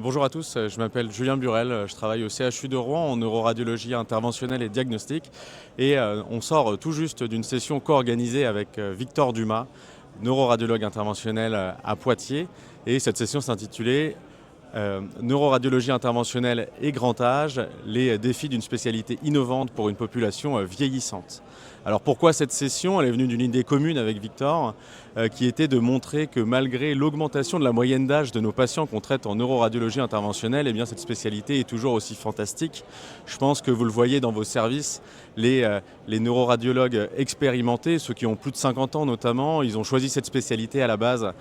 Bonjour à tous, je m'appelle Julien Burel, je travaille au CHU de Rouen en neuroradiologie interventionnelle et diagnostic et on sort tout juste d'une session co-organisée avec Victor Dumas, neuroradiologue interventionnel à Poitiers, et cette session s'intitulait Neuroradiologie interventionnelle et grand âge, les défis d'une spécialité innovante pour une population vieillissante. Alors pourquoi cette session? Elle est venue d'une idée commune avec Victor, qui était de montrer que malgré l'augmentation de la moyenne d'âge de nos patients qu'on traite en neuroradiologie interventionnelle, eh bien cette spécialité est toujours aussi fantastique. Je pense que vous le voyez dans vos services, les neuroradiologues expérimentés, ceux qui ont plus de 50 ans notamment, ils ont choisi cette spécialité à la base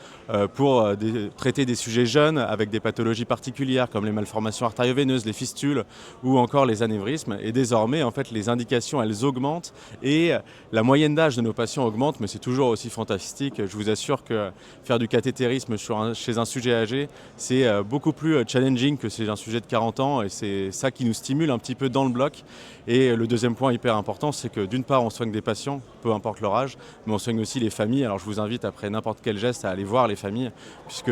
pour traiter des sujets jeunes avec des pathologies particulières comme les malformations artério-veineuses, les fistules ou encore les anévrismes. Et désormais, en fait, les indications, elles augmentent et la moyenne d'âge de nos patients augmente, mais c'est toujours aussi fantastique. Je vous assure que faire du cathétérisme chez un sujet âgé, c'est beaucoup plus challenging que chez un sujet de 40 ans, et c'est ça qui nous stimule un petit peu dans le bloc. Et le deuxième point hyper important, c'est que d'une part, on soigne des patients, peu importe leur âge, mais on soigne aussi les familles. Alors je vous invite après n'importe quel geste à aller voir les familles, puisque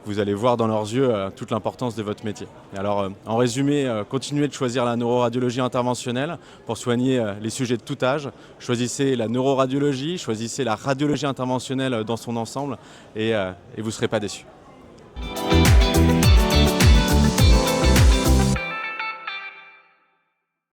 vous allez voir dans leurs yeux toute l'importance de votre métier. Et alors, en résumé, continuez de choisir la neuroradiologie interventionnelle pour soigner les sujets de tout âge. Choisissez la neuroradiologie, choisissez la radiologie interventionnelle dans son ensemble et vous ne serez pas déçus.